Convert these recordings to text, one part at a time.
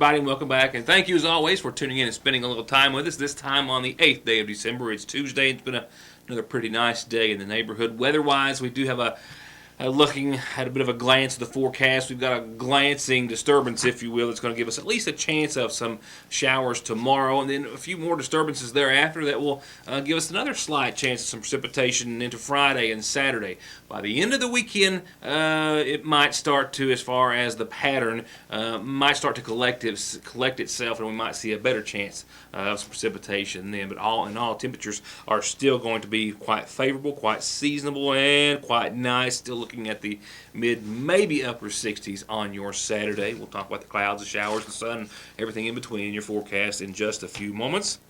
Everybody, and welcome back, and thank you as always for tuning in and spending a little time with us. This time on the 8th day of December. It's Tuesday. It's been another pretty nice day in the neighborhood. Weather-wise, we do have looking at a bit of a glance at the forecast. We've got a glancing disturbance, if you will, that's going to give us at least a chance of some showers tomorrow, and then a few more disturbances thereafter that will give us another slight chance of some precipitation into Friday and Saturday. By the end of the weekend, it might start to, as far as the pattern, might start to collect itself, and we might see a better chance of some precipitation then. But all in all, temperatures are still going to be quite favorable, quite seasonable, and quite nice. Still looking at the mid, maybe upper 60s on your Saturday. We'll talk about the clouds, the showers, the sun, everything in between in your forecast in just a few moments.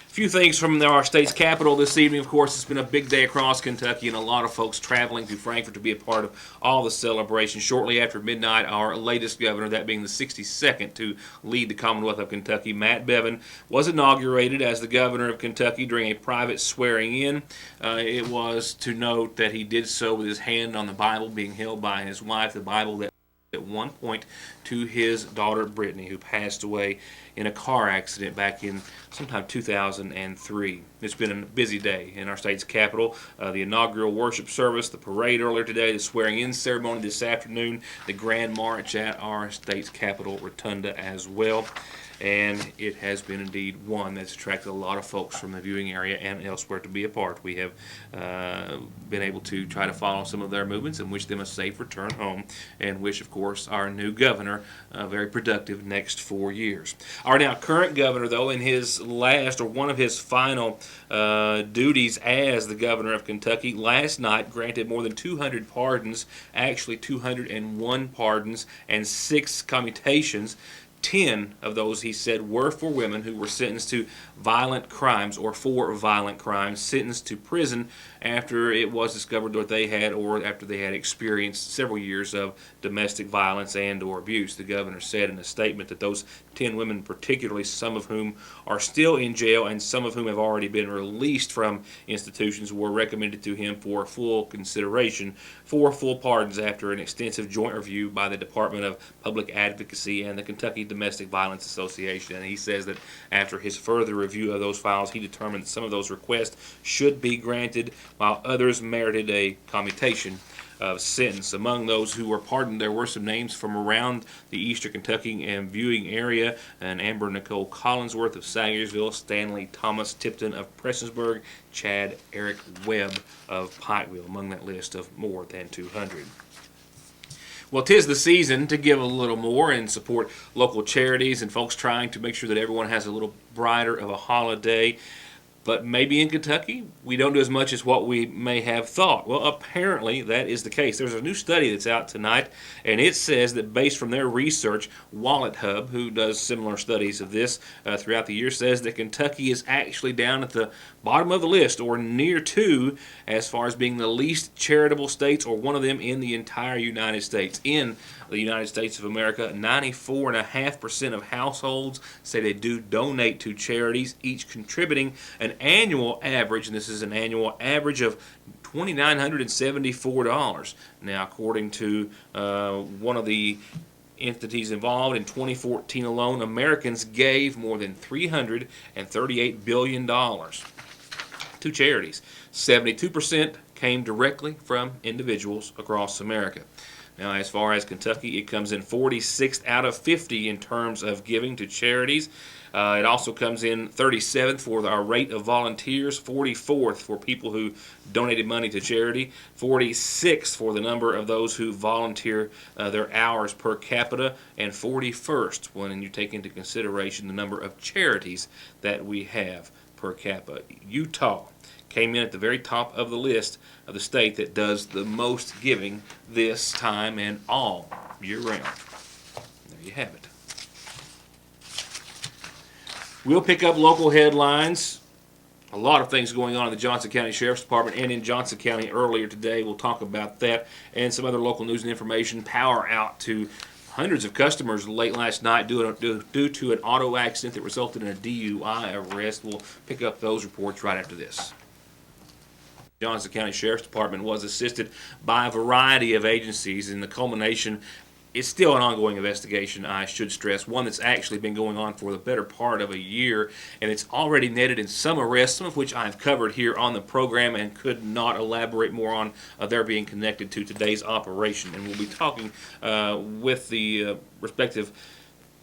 A few things from our state's capital this evening. Of course, it's been a big day across Kentucky, and a lot of folks traveling to Frankfort to be a part of all the celebrations. Shortly after midnight, our latest governor, that being the 62nd to lead the Commonwealth of Kentucky, Matt Bevin, was inaugurated as the governor of Kentucky during a private swearing-in. It was to note that he did so with his hand on the Bible being held by his wife, the Bible that at one point to his daughter Brittany, who passed away in a car accident back in sometime 2003. It's been a busy day in our state's capital. The inaugural worship service, the parade earlier today, the swearing-in ceremony this afternoon, the grand march at our state's capital rotunda as well. And it has been indeed one that's attracted a lot of folks from the viewing area and elsewhere to be a part. We have been able to try to follow some of their movements and wish them a safe return home, and wish, of course, our new governor a very productive next 4 years. Our now current governor, though, in his last, or one of his final duties as the governor of Kentucky, last night granted more than 200 pardons, actually 201 pardons and 6 commutations. 10 of those, he said, were for women who were sentenced to violent crimes, or for violent crimes, sentenced to prison after it was discovered that they had, or after they had experienced several years of domestic violence and or abuse. The governor said in a statement that those 10 women, particularly some of whom are still in jail and some of whom have already been released from institutions, were recommended to him for full consideration for full pardons after an extensive joint review by the Department of Public Advocacy and the Kentucky Domestic Violence Association. And he says that after his further review of those files, he determined that some of those requests should be granted, while others merited a commutation of sentence. Among those who were pardoned, there were some names from around the eastern Kentucky and viewing area, and Amber Nicole Collinsworth of Sagersville, Stanley Thomas Tipton of Prestonsburg, Chad Eric Webb of Pikeville, among that list of more than 200. Well, 'tis the season to give a little more and support local charities and folks trying to make sure that everyone has a little brighter of a holiday. But maybe in Kentucky, we don't do as much as what we may have thought. Well, apparently that is the case. There's a new study that's out tonight, and it says that based from their research, Wallet Hub, who does similar studies of this throughout the year, says that Kentucky is actually down at the bottom of the list, or near to, as far as being the least charitable states, or one of them in the entire United States. In the United States of America, 94.5% of households say they do donate to charities, each contributing an annual average, and this is an annual average of $2,974. Now, according to one of the entities involved, in 2014 alone, Americans gave more than $338 billion to charities. 72% came directly from individuals across America. Now, as far as Kentucky, it comes in 46th out of 50 in terms of giving to charities. It also comes in 37th for our rate of volunteers, 44th for people who donated money to charity, 46th for the number of those who volunteer their hours per capita, and 41st when you take into consideration the number of charities that we have per capita. Utah came in at the very top of the list of the state that does the most giving this time and all year round. There you have it. We'll pick up local headlines. A lot of things going on in the Johnson County Sheriff's Department and in Johnson County earlier today. We'll talk about that and some other local news and information. Power out to hundreds of customers late last night due to an auto accident that resulted in a DUI arrest. We'll pick up those reports right after this. Johnson County Sheriff's Department was assisted by a variety of agencies in the culmination It's still an ongoing investigation, I should stress, one that's actually been going on for the better part of a year, and it's already netted in some arrests, some of which I've covered here on the program and could not elaborate more on their being connected to today's operation. And we'll be talking with the respective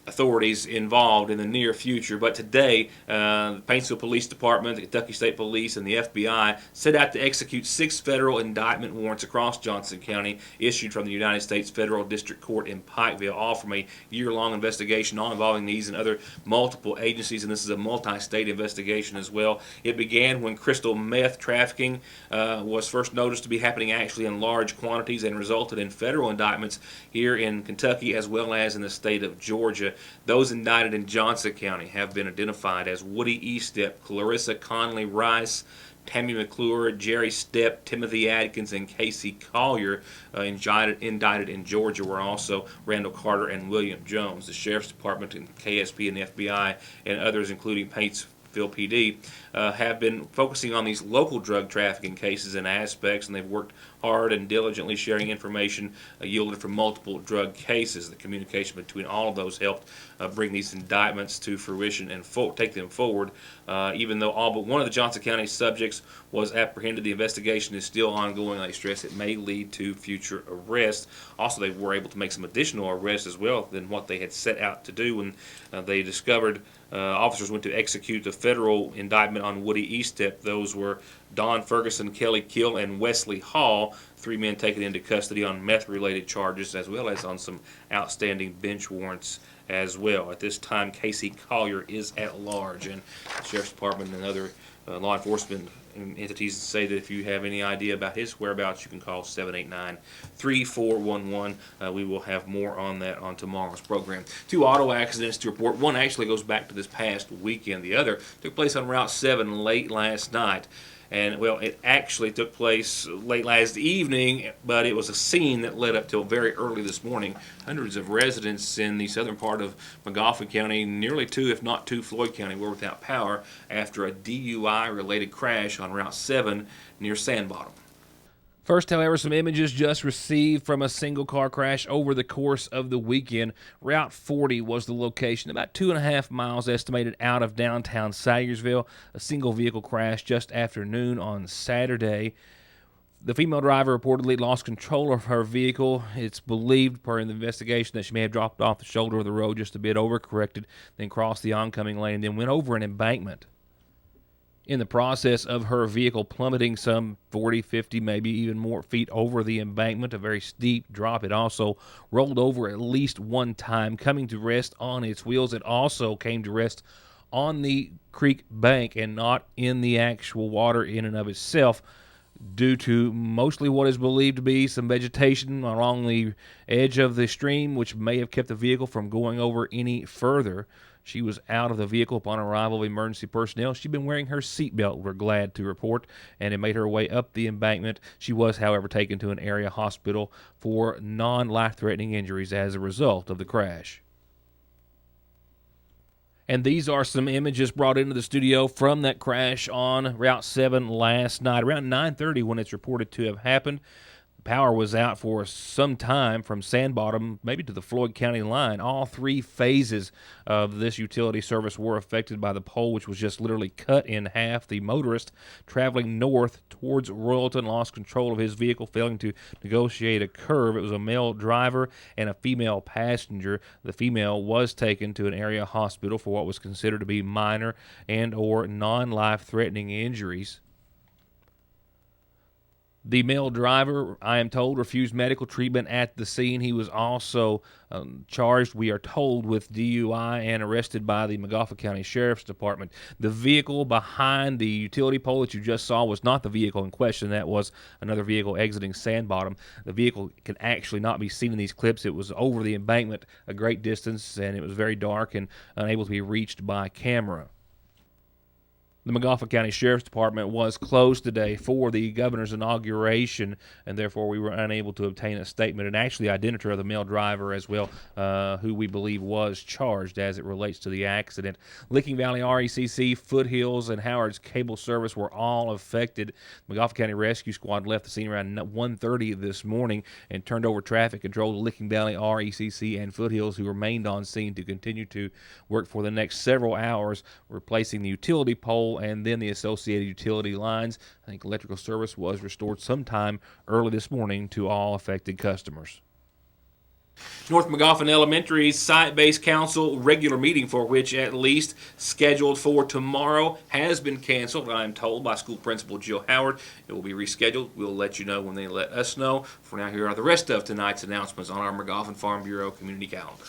authorities involved in the near future. But today, the Paintsville Police Department, the Kentucky State Police, and the FBI set out to execute 6 federal indictment warrants across Johnson County issued from the United States Federal District Court in Pikeville, all from a year-long investigation, all involving these and other multiple agencies, and this is a multi-state investigation as well. It began when crystal meth trafficking was first noticed to be happening actually in large quantities and resulted in federal indictments here in Kentucky as well as in the state of Georgia. Those indicted in Johnson County have been identified as Woody Estep, Clarissa Conley Rice, Tammy McClure, Jerry Stepp, Timothy Adkins, and Casey Collier. Indicted in Georgia were also Randall Carter and William Jones. The Sheriff's Department and KSP and the FBI and others, including Paintsville PD, have been focusing on these local drug trafficking cases and aspects, and they've worked hard and diligently sharing information yielded from multiple drug cases. The communication between all of those helped bring these indictments to fruition and take them forward. Even though all but one of the Johnson County subjects was apprehended, the investigation is still ongoing. I stress it may lead to future arrests. Also, they were able to make some additional arrests as well than what they had set out to do when they discovered officers went to execute the federal indictment on Woody Estep. Those were Don Ferguson, Kelly Kill, and Wesley Hall, 3 men taken into custody on meth-related charges as well as on some outstanding bench warrants as well. At this time, Casey Collier is at large, and the Sheriff's Department and other law enforcement entities say that if you have any idea about his whereabouts, you can call 789-3411. We will have more on that on tomorrow's program. 2 auto accidents to report. One actually goes back to this past weekend. The other took place on Route 7 late last night. And, well, it actually took place late last evening, but it was a scene that led up till very early this morning. Hundreds of residents in the southern part of Montgomery County, nearly 2, if not 2, Floyd County, were without power after a DUI-related crash on Route 7 near Sandbottom. First, however, some images just received from a single-car crash over the course of the weekend. Route 40 was the location, about 2.5 miles estimated out of downtown Salyersville. A single vehicle crash just after noon on Saturday. The female driver reportedly lost control of her vehicle. It's believed, per the investigation, that she may have dropped off the shoulder of the road just a bit, overcorrected, then crossed the oncoming lane, and then went over an embankment. In the process of her vehicle plummeting some 40, 50, maybe even more feet over the embankment, a very steep drop, it also rolled over at least one time, coming to rest on its wheels. It also came to rest on the creek bank and not in the actual water in and of itself, due to mostly what is believed to be some vegetation along the edge of the stream, which may have kept the vehicle from going over any further. She was out of the vehicle upon arrival of emergency personnel. She'd been wearing her seatbelt, we're glad to report, and it made her way up the embankment. She was, however, taken to an area hospital for non-life-threatening injuries as a result of the crash. And these are some images brought into the studio from that crash on Route 7 last night, around 9:30 when it's reported to have happened. Power was out for some time from Sandbottom, maybe to the Floyd County line. All 3 phases of this utility service were affected by the pole, which was just literally cut in half. The motorist traveling north towards Royalton lost control of his vehicle, failing to negotiate a curve. It was a male driver and a female passenger. The female was taken to an area hospital for what was considered to be minor and or non-life-threatening injuries. The male driver, I am told, refused medical treatment at the scene. He was also charged, we are told, with DUI and arrested by the Montgomery County Sheriff's Department. The vehicle behind the utility pole that you just saw was not the vehicle in question. That was another vehicle exiting Sandbottom. The vehicle can actually not be seen in these clips. It was over the embankment a great distance, and it was very dark and unable to be reached by camera. The Montgomery County Sheriff's Department was closed today for the governor's inauguration, and therefore we were unable to obtain a statement. And actually, identity of the male driver as well, who we believe was charged as it relates to the accident. Licking Valley RECC, Foothills, and Howard's Cable Service were all affected. The Montgomery County Rescue Squad left the scene around 1:30 this morning and turned over traffic control to Licking Valley RECC and Foothills, who remained on scene to continue to work for the next several hours, replacing the utility pole and then the associated utility lines. I think electrical service was restored sometime early this morning to all affected customers. North Montgomery Elementary's site-based council regular meeting, for which at least scheduled for tomorrow, has been canceled, I am told, by school principal Jill Howard. It will be rescheduled. We'll let you know when they let us know. For now, here are the rest of tonight's announcements on our Montgomery Farm Bureau community calendar.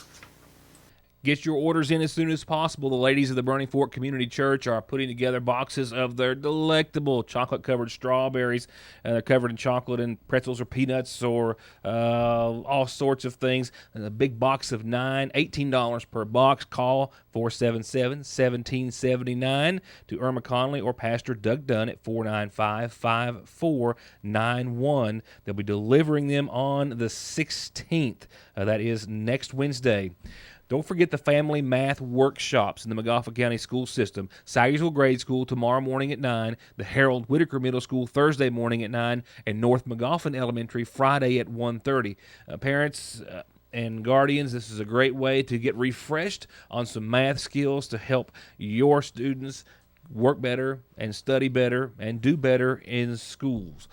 Get your orders in as soon as possible. The ladies of the Burning Fork Community Church are putting together boxes of their delectable chocolate-covered strawberries. They're covered in chocolate and pretzels or peanuts or all sorts of things. And a big box of 9, $18 per box. Call 477-1779 to Irma Conley or Pastor Doug Dunn at 495-5491. They'll be delivering them on the 16th. That is next Wednesday. Don't forget the family math workshops in the Montgomery County school system. Sagersville Grade School tomorrow morning at 9, the Harold Whitaker Middle School Thursday morning at 9, and North Montgomery Elementary Friday at 1:30. Parents and guardians, this is a great way to get refreshed on some math skills to help your students work better and study better and do better in schools.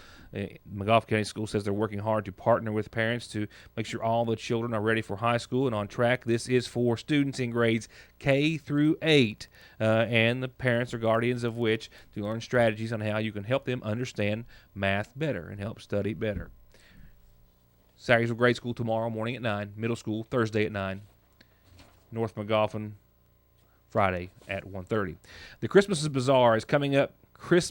Montgomery County School says they're working hard to partner with parents to make sure all the children are ready for high school and on track. This is for students in grades K through 8 and the parents or guardians of which to learn strategies on how you can help them understand math better and help study better. Sagersville Grade School tomorrow morning at 9, middle school Thursday at 9, North Montgomery Friday at 1:30. The Christmas Bazaar is coming up at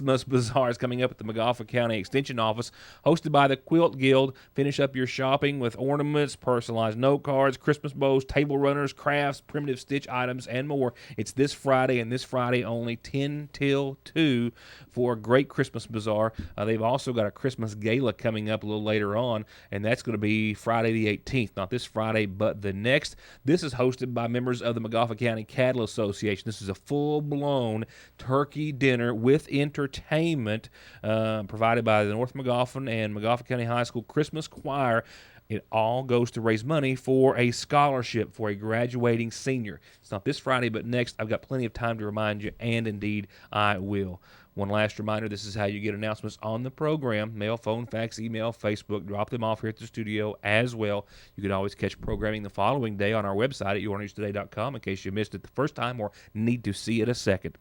the Montgomery County Extension Office, hosted by the Quilt Guild. Finish up your shopping with ornaments, personalized note cards, Christmas bows, table runners, crafts, primitive stitch items, and more. It's this Friday and this Friday only, 10 till 2, for a great Christmas bazaar. They've also got a Christmas gala coming up a little later on, and that's going to be Friday the 18th. Not this Friday, but the next. This is hosted by members of the Montgomery County Cattle Association. This is a full-blown turkey dinner with entertainment provided by the North Montgomery and Montgomery County High School Christmas Choir. It all goes to raise money for a scholarship for a graduating senior. It's not this Friday, but next. I've got plenty of time to remind you, and indeed I will. One last reminder, this is how you get announcements on the program. Mail, phone, fax, email, Facebook. Drop them off here at the studio as well. You can always catch programming the following day on our website at yournewstoday.com in case you missed it the first time or need to see it a second.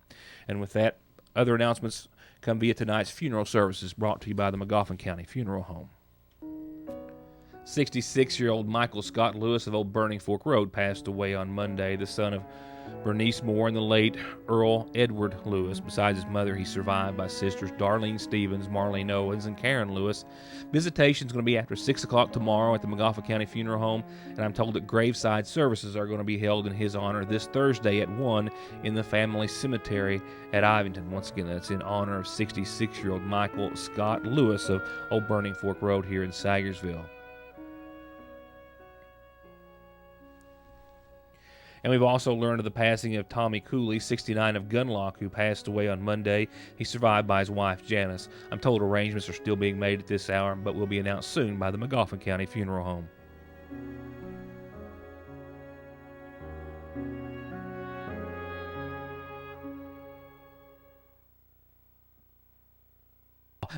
And with that, other announcements come via tonight's funeral services brought to you by the Montgomery County Funeral Home. 66-year-old Michael Scott Lewis of Old Burning Fork Road passed away on Monday, the son of Bernice Moore and the late Earl Edward Lewis. Besides his mother, he's survived by sisters Darlene Stevens, Marlene Owens, and Karen Lewis. Visitation is going to be after 6 o'clock tomorrow at the Montgomery County Funeral Home, and I'm told that graveside services are going to be held in his honor this Thursday at 1 in the family cemetery at Ivington. Once again, that's in honor of 66-year-old Michael Scott Lewis of Old Burning Fork Road here in Sagersville. And we've also learned of the passing of Tommy Cooley, 69, of Gunlock, who passed away on Monday. He's survived by his wife, Janice. I'm told arrangements are still being made at this hour, but will be announced soon by the Montgomery County Funeral Home.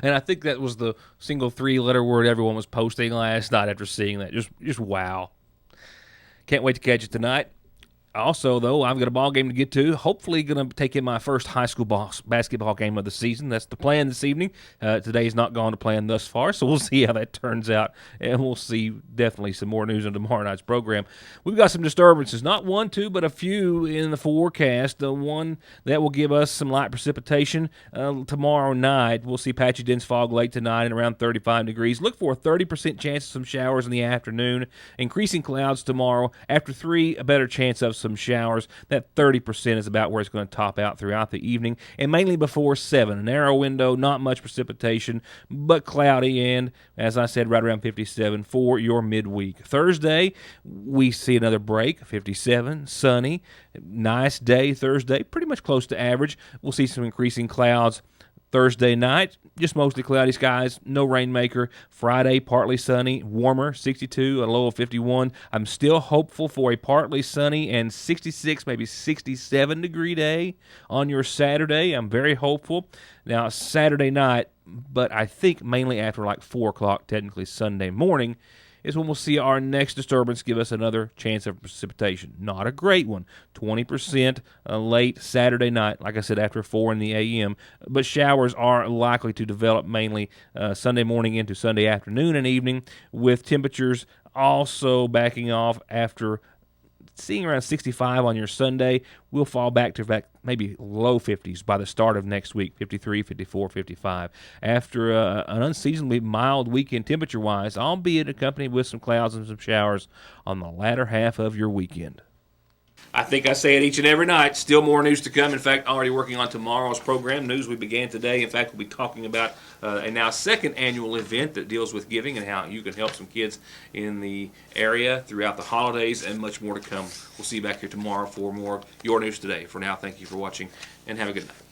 And I think that was the single 3-letter word everyone was posting last night after seeing that. Just wow. Can't wait to catch it tonight. Also, though, I've got a ball game to get to. Hopefully going to take in my first high school basketball game of the season. That's the plan this evening. Today's not gone to plan thus far, so we'll see how that turns out. And we'll see definitely some more news on tomorrow night's program. We've got some disturbances. Not one, two, but a few in the forecast. The one that will give us some light precipitation tomorrow night. We'll see patchy dense fog late tonight and around 35 degrees. Look for a 30% chance of some showers in the afternoon. Increasing clouds tomorrow. After 3, a better chance of some some showers. That 30% is about where it's going to top out throughout the evening, and mainly before 7. A narrow window, not much precipitation, but cloudy, and as I said, right around 57 for your midweek. Thursday, we see another break, 57, sunny, nice day Thursday, pretty much close to average. We'll see some increasing clouds Thursday night, just mostly cloudy skies, no rainmaker. Friday, partly sunny, warmer, 62, a low of 51. I'm still hopeful for a partly sunny and 66, maybe 67 degree day on your Saturday. I'm very hopeful. Now, Saturday night, but I think mainly after like 4 o'clock, technically Sunday morning, is when we'll see our next disturbance give us another chance of precipitation. Not a great one, 20% late Saturday night, like I said, after 4 in the a.m., but showers are likely to develop mainly Sunday morning into Sunday afternoon and evening, with temperatures also backing off after seeing around 65 on your Sunday. We'll fall back to maybe low 50s by the start of next week, 53, 54, 55. After an unseasonably mild weekend temperature-wise, albeit accompanied with some clouds and some showers on the latter half of your weekend. I think I say it each and every night. Still more news to come. In fact, already working on tomorrow's program. News we began today. In fact, we'll be talking about a now second annual event that deals with giving and how you can help some kids in the area throughout the holidays, and much more to come. We'll see you back here tomorrow for more Your News Today. For now, thank you for watching, and have a good night.